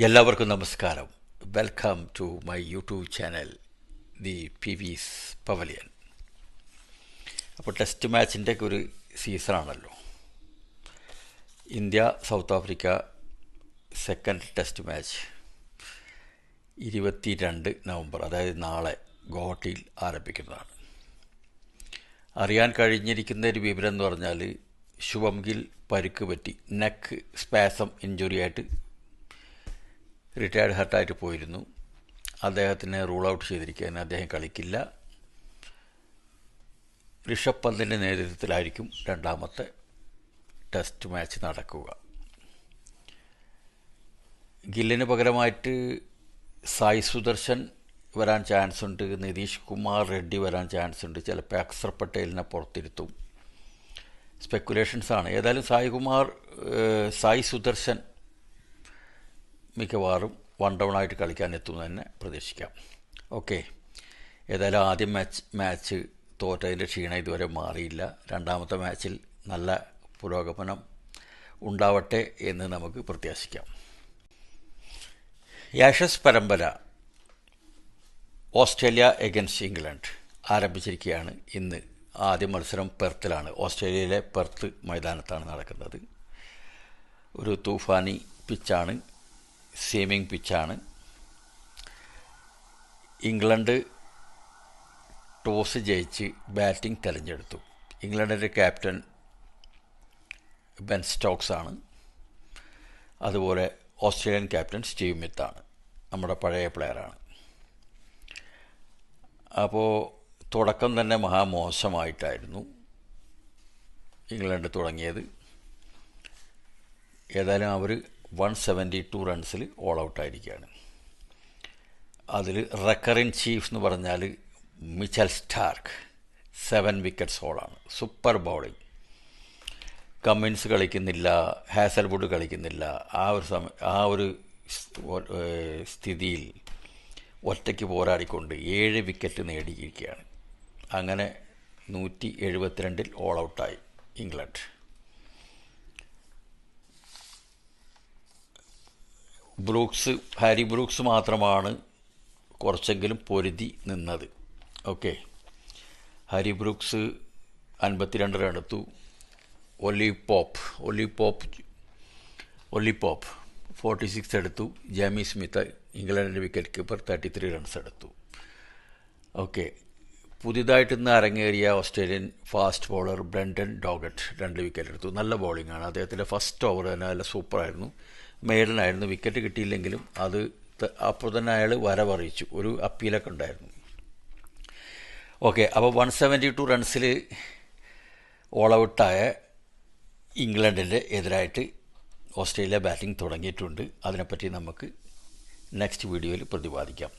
എല്ലാവർക്കും നമസ്കാരം. Welcome to my YouTube channel the P V's pavilion. അപ്പോൾ ടെസ്റ്റ് മാച്ചിൻ്റെ ഒക്കെ ഒരു സീസണാണല്ലോ. India South Africa second test match 22 November, അതായത് നാളെ ഗോഹട്ടിയിൽ ആരംഭിക്കുന്നതാണ്. അറിയാൻ കഴിഞ്ഞിരിക്കുന്ന ഒരു വിവരം എന്ന് പറഞ്ഞാൽ ശുഭം ഗിൽ പരിക്ക് പറ്റി, നെക്ക് സ്പാസം ഇഞ്ചുറി ആയിട്ട് റിട്ടയർഡ് ഹർട്ടായിട്ട് പോയിരുന്നു. അദ്ദേഹത്തിനെ റൂൾ ഔട്ട് ചെയ്തിരിക്കാൻ അദ്ദേഹം കളിക്കില്ല. ഋഷഭ് പന്തിൻ്റെ നേതൃത്വത്തിലായിരിക്കും രണ്ടാമത്തെ ടെസ്റ്റ് മാച്ച് നടക്കുക. ഗില്ലിന് പകരമായിട്ട് സായി സുദർശൻ വരാൻ ചാൻസ് ഉണ്ട്, നിതീഷ് കുമാർ റെഡ്ഡി വരാൻ ചാൻസ് ഉണ്ട്, ചിലപ്പോൾ അക്സർ പട്ടേലിനെ പുറത്തിരുത്തും. സ്പെക്കുലേഷൻസാണ്. ഏതായാലും സായി സുദർശൻ മിക്കവാറും വൺ ഡൗൺ ആയിട്ട് കളിക്കാൻ എത്തുമെന്ന് തന്നെ പ്രതീക്ഷിക്കാം. ഓക്കെ, ഏതായാലും ആദ്യം മാച്ച് തോറ്റതിൻ്റെ ക്ഷീണം ഇതുവരെ മാറിയില്ല. രണ്ടാമത്തെ മാച്ചിൽ നല്ല പുരോഗമനം ഉണ്ടാവട്ടെ എന്ന് നമുക്ക് പ്രത്യാശിക്കാം. ആഷസ് പരമ്പര ഓസ്ട്രേലിയ എഗൻസ്റ്റ് ഇംഗ്ലണ്ട് ആരംഭിച്ചിരിക്കുകയാണ്. ഇന്ന് ആദ്യ മത്സരം പെർത്തിലാണ്. ഓസ്ട്രേലിയയിലെ പെർത്ത് മൈതാനത്താണ് നടക്കുന്നത്. ഒരു തൂഫാനി പിച്ചാണ്, സീമിംഗ് പിച്ചാണ്. ഇംഗ്ലണ്ട് ടോസ് ജയിച്ച് ബാറ്റിംഗ് തിരഞ്ഞെടുത്തു. ഇംഗ്ലണ്ടിൻ്റെ ക്യാപ്റ്റൻ ബെൻ സ്റ്റോക്സ് ആണ്. അതുപോലെ ഓസ്ട്രേലിയൻ ക്യാപ്റ്റൻ സ്റ്റീവ് സ്മിത്താണ്, നമ്മുടെ പഴയ പ്ലെയറാണ്. അപ്പോൾ തുടക്കം തന്നെ മഹാമോശമായിട്ടായിരുന്നു ഇംഗ്ലണ്ട് തുടങ്ങിയത്. ഏതായാലും അവർ 172 റൺസിൽ ഓൾ ഔട്ടായിരിക്കുകയാണ്. അതിൽ റെക്കറിൻ ചീഫ് എന്ന് പറഞ്ഞാൽ മിച്ചൽ സ്റ്റാർക്ക് 7 വിക്കറ്റ്സ് ഹോളാണ്. Super bowling. കമ്മിൻസ് കളിക്കുന്നില്ല, ഹാസൽവുഡ് കളിക്കുന്നില്ല. ആ ഒരു സ്ഥിതിയിൽ ഒറ്റയ്ക്ക് പോരാടിക്കൊണ്ട് 7 വിക്കറ്റ് നേടിയിരിക്കുകയാണ്. അങ്ങനെ 172 ഓൾ ഔട്ടായി ഇംഗ്ലണ്ട്. ഹാരി ബ്രൂക്സ് മാത്രമാണ് കുറച്ചെങ്കിലും പൊരുതി നിന്നത്. ഓക്കെ, ഹാരി ബ്രൂക്സ് 52 റൺ എടുത്തു. ഒലി പോപ്പ് 46 എടുത്തു. ജാമി സ്മിത്ത്, ഇംഗ്ലണ്ടിൻ്റെ വിക്കറ്റ് കീപ്പർ, 33 റൺസ് എടുത്തു. ഓക്കെ, പുതിയതായിട്ട് ഇന്ന് അരങ്ങേറിയ Australian fast bowler Brendan Doggett 2 wicket എടുത്തു. നല്ല ബോളിംഗാണ്. അദ്ദേഹത്തിൻ്റെ ഫസ്റ്റ് ഓവർ തന്നെ നല്ല സൂപ്പറായിരുന്നു. മെയ്ഡനായിരുന്നു. വിക്കറ്റ് കിട്ടിയില്ലെങ്കിലും അത് അപ്പോൾ തന്നെ അയാൾ വരവറിയിച്ചു. ഒരു അപ്പീലൊക്കെ ഉണ്ടായിരുന്നു. ഓക്കെ, അപ്പോൾ 172 റൺസിൽ ഓൾ ഔട്ടായ ഇംഗ്ലണ്ടിൻ്റെ എതിരായിട്ട് ഓസ്ട്രേലിയ ബാറ്റിംഗ് തുടങ്ങിയിട്ടുണ്ട്. അതിനെപ്പറ്റി നമുക്ക് നെക്സ്റ്റ് വീഡിയോയിൽ പ്രതിപാദിക്കാം.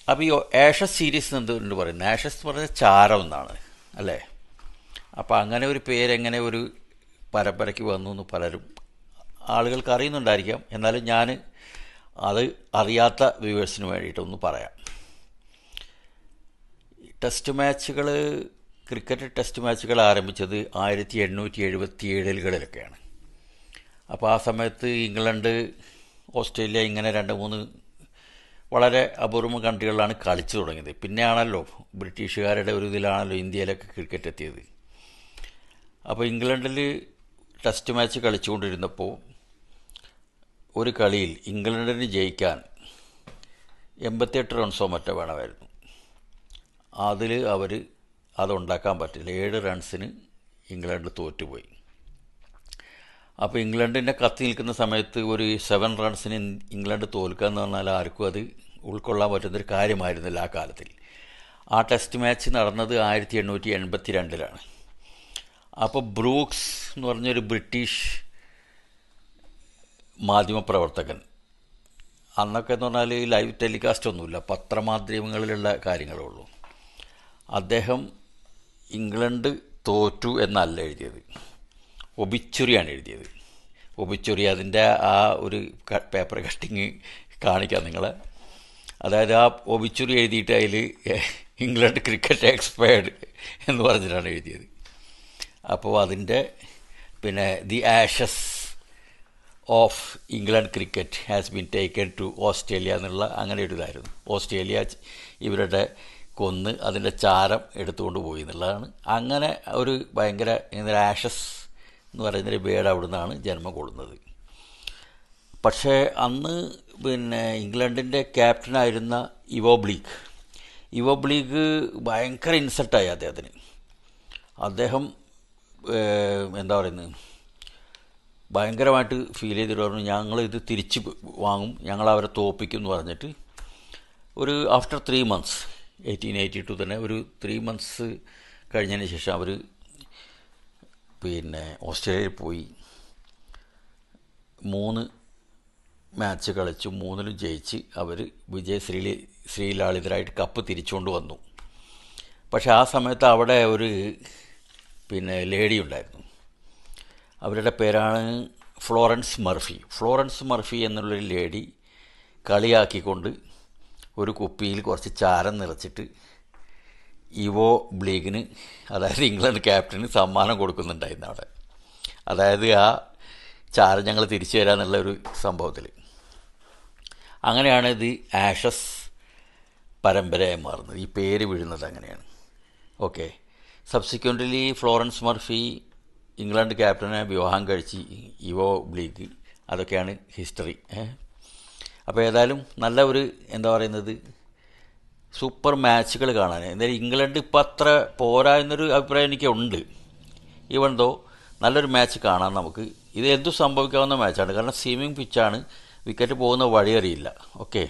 അപ്പോൾ ഈ ആഷസ് സീരീസ് എന്തുകൊണ്ട് പറയുന്നത്? ആഷസ് എന്ന് പറഞ്ഞാൽ ചാരം എന്നാണ് അല്ലേ? അപ്പോൾ അങ്ങനെ ഒരു പേരെങ്ങനെ ഒരു പരമ്പരയ്ക്ക് വന്നു എന്ന് പലരും ആളുകൾക്ക് അറിയുന്നുണ്ടായിരിക്കാം. എന്നാലും ഞാൻ അത് അറിയാത്ത വ്യൂവേഴ്സിന് വേണ്ടിയിട്ടൊന്ന് പറയാം. ക്രിക്കറ്റ് ടെസ്റ്റ് മാച്ചുകൾ ആരംഭിച്ചത് 1877-കളിലൊക്കെയാണ്. അപ്പോൾ ആ സമയത്ത് ഇംഗ്ലണ്ട്, ഓസ്ട്രേലിയ ഇങ്ങനെ 2-3 വളരെ അപൂർവ കൺട്രികളിലാണ് കളിച്ചു തുടങ്ങിയത്. പിന്നെയാണല്ലോ ബ്രിട്ടീഷുകാരുടെ ഒരു ഇതിലാണല്ലോ ഇന്ത്യയിലൊക്കെ ക്രിക്കറ്റ് എത്തിയത്. അപ്പോൾ ഇംഗ്ലണ്ടിൽ ടെസ്റ്റ് മാച്ച് കളിച്ചുകൊണ്ടിരുന്നപ്പോൾ ഒരു കളിയിൽ ഇംഗ്ലണ്ടിന് ജയിക്കാൻ 88 റൺസോ മറ്റോ വേണമായിരുന്നു. അതിൽ അതുണ്ടാക്കാൻ പറ്റില്ല. 7 റൺസിന് ഇംഗ്ലണ്ട് തോറ്റുപോയി. അപ്പോൾ ഇംഗ്ലണ്ടിൻ്റെ കത്തി നിൽക്കുന്ന സമയത്ത് ഒരു 7 റൺസിന് ഇംഗ്ലണ്ട് തോൽക്കുക എന്ന് പറഞ്ഞാൽ ആർക്കും അത് ഉൾക്കൊള്ളാൻ പറ്റുന്നൊരു കാര്യമായിരുന്നില്ല ആ കാലത്തിൽ. ആ ടെസ്റ്റ് മാച്ച് നടന്നത് 1882-ലാണ്. അപ്പോൾ ബ്രൂക്സ് എന്ന് പറഞ്ഞൊരു ബ്രിട്ടീഷ് മാധ്യമപ്രവർത്തകൻ, അന്നൊക്കെ എന്ന് പറഞ്ഞാൽ ലൈവ് ടെലികാസ്റ്റ് ഒന്നുമില്ല, പത്രമാധ്യമങ്ങളിലുള്ള കാര്യങ്ങളേ ഉള്ളൂ. അദ്ദേഹം ഇംഗ്ലണ്ട് തോറ്റു എന്നല്ല എഴുതിയത്, ഒബിച്ചുറിയാണ് എഴുതിയത്. ഒബിച്ചുറി, അതിൻ്റെ ആ ഒരു പേപ്പർ കട്ടിങ് കാണിക്കാം നിങ്ങളെ. അതായത് ആ ഒബിച്ചുറി എഴുതിയിട്ട് അതിൽ ഇംഗ്ലണ്ട് ക്രിക്കറ്റ് എക്സ്പയർഡ് എന്ന് പറഞ്ഞിട്ടാണ് എഴുതിയത്. അപ്പോൾ അതിൻ്റെ പിന്നെ the Ashes of England cricket has been taken to Australia എന്നുള്ള അങ്ങനെ ഒരു ഇതായിരുന്നു. ഓസ്ട്രേലിയ ഇവരുടെ കൊന്ന് അതിൻ്റെ ചാരം എടുത്തുകൊണ്ട് പോയി എന്നുള്ളതാണ്. അങ്ങനെ ഒരു ഭയങ്കര ആഷസ് എന്ന് പറയുന്നൊരു ബേഡ് അവിടെ നിന്നാണ് ജന്മം കൊള്ളുന്നത്. പക്ഷേ അന്ന് ഇംഗ്ലണ്ടിൻ്റെ ക്യാപ്റ്റനായിരുന്ന ഇവോ ബ്ലീഗ് ഭയങ്കര ഇൻസൾട്ടായി അദ്ദേഹത്തിന്. അദ്ദേഹം എന്താ പറയുന്നത്, ഭയങ്കരമായിട്ട് ഫീൽ ചെയ്തിട്ട് പറഞ്ഞു, ഞങ്ങളിത് തിരിച്ച് വാങ്ങും, ഞങ്ങൾ അവരെ തോൽപ്പിക്കും എന്ന് പറഞ്ഞിട്ട് ഒരു ആഫ്റ്റർ 3 months 1882 തന്നെ ഒരു 3 months കഴിഞ്ഞതിന് ശേഷം അവർ ഓസ്ട്രേലിയയിൽ പോയി 3 മാച്ച് കളിച്ചു, 3ലും ജയിച്ച് അവർ ശ്രീലാളിതരായിട്ട് കപ്പ് തിരിച്ചുകൊണ്ട് വന്നു. പക്ഷെ ആ സമയത്ത് അവിടെ ഒരു ലേഡി ഉണ്ടായിരുന്നു. അവരുടെ പേരാണ് ഫ്ലോറൻസ് മർഫി എന്നുള്ളൊരു ലേഡി കളിയാക്കിക്കൊണ്ട് ഒരു കുപ്പിയിൽ കുറച്ച് ചാരം നിറച്ചിട്ട് ഇവോ ബ്ലീഗിന്, അതായത് ഇംഗ്ലണ്ട് ക്യാപ്റ്റന് സമ്മാനം കൊടുക്കുന്നുണ്ടായിരുന്നു അവിടെ. അതായത് ആ ചാരം ഞങ്ങൾ തിരിച്ചു തരാമെന്നുള്ളൊരു സംഭവത്തിൽ. അങ്ങനെയാണ് ഇത് ആഷസ് പരമ്പരയായി മാറുന്നത്. ഈ പേര് വീഴുന്നത് അങ്ങനെയാണ്. Okay. Subsequently Florence Murphy England ക്യാപ്റ്റനെ വിവാഹം കഴിച്ച് ഇവോ ബ്ലീഗ്. അതൊക്കെയാണ് ഹിസ്റ്ററി. അപ്പോൾ ഏതായാലും നല്ല ഒരു എന്താ പറയുന്നത് സൂപ്പർ മാച്ചുകൾ കാണാൻ. എന്തായാലും ഇംഗ്ലണ്ട് ഇപ്പം അത്ര പോരാ എന്നൊരു അഭിപ്രായം എനിക്കുണ്ട്. ഈവൻ ദോ നല്ലൊരു മാച്ച് കാണാൻ നമുക്ക്. ഇത് എന്തും സംഭവിക്കാവുന്ന മാച്ചാണ്. കാരണം സ്വിമ്മിങ് പിച്ചാണ്, വിക്കറ്റ് പോകുന്ന വഴി അറിയില്ല. ഓക്കെ.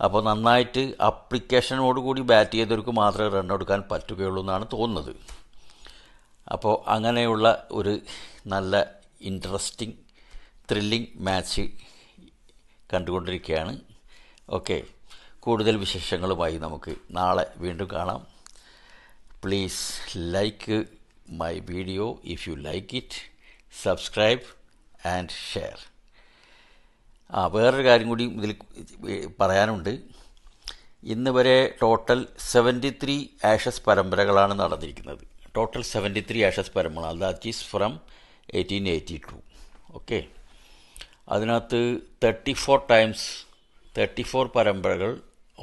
അപ്പോൾ നന്നായിട്ട് അപ്ലിക്കേഷനോടുകൂടി ബാറ്റ് ചെയ്തവർക്ക് മാത്രമേ റൺ എടുക്കാൻ പറ്റുകയുള്ളൂ എന്നാണ് തോന്നുന്നത്. അപ്പോൾ അങ്ങനെയുള്ള ഒരു നല്ല ഇൻട്രസ്റ്റിംഗ് ത്രില്ലിംഗ് മാച്ച് കണ്ടുകൊണ്ടിരിക്കുകയാണ്. ഓക്കെ. കൂടുതൽ വിശേഷങ്ങളുമായി നമുക്ക് നാളെ വീണ്ടും കാണാം. Please like my video if you like it, subscribe and share. വേറൊരു കാര്യം കൂടി ഇതിൽ പറയാനുണ്ട്. ഇന്ന് വരെ ടോട്ടൽ 73 ആഷസ് പരമ്പരകളാണ് നടന്നിരിക്കുന്നത്. ടോട്ടൽ 73 ആഷസ് പരമ്പര, ദാറ്റ് ഈസ് ഫ്രം 1882. ഓക്കെ. അതിനകത്ത് 34 പരമ്പരകൾ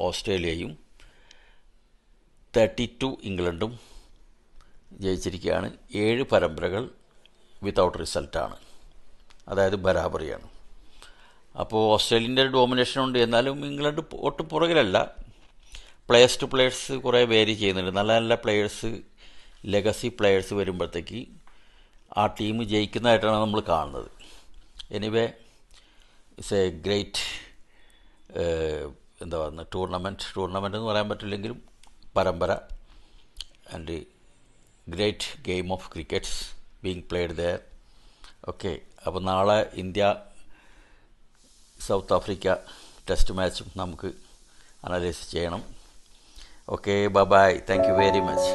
ഓസ്ട്രേലിയയും 32 ഇംഗ്ലണ്ടും ജയിച്ചിരിക്കുകയാണ്. 7 പരമ്പരകൾ വിത്തൗട്ട് റിസൾട്ടാണ്, അതായത് ബരാബറിയാണ്. അപ്പോൾ ഓസ്ട്രേലിയൻ്റെ ഒരു ഡോമിനേഷൻ ഉണ്ട്. എന്നാലും ഇംഗ്ലണ്ട് ഒട്ടും പുറകിലല്ല. പ്ലെയേഴ്സ് ടു പ്ലെയേഴ്സ് കുറേ വേരി ചെയ്യുന്നുണ്ട്. നല്ല നല്ല പ്ലെയേഴ്സ്, ലെഗസി പ്ലെയേഴ്സ് വരുമ്പോഴത്തേക്ക് ആ ടീം ജയിക്കുന്നതായിട്ടാണ് നമ്മൾ കാണുന്നത്. എനിവേ, ഇറ്റ്സ് എ ഗ്രേറ്റ് എന്താ പറയുന്നത് ടൂർണമെൻറ്റ് എന്ന് പറയാൻ പറ്റില്ലെങ്കിലും പരമ്പര, and great game of crickets being played there. Okay. അപ്പോൾ നാളെ ഇന്ത്യ സൗത്ത് ആഫ്രിക്ക ടെസ്റ്റ് മാച്ചും നമുക്ക് അനലൈസ് ചെയ്യണം. Okay. Bye. Thank you very much.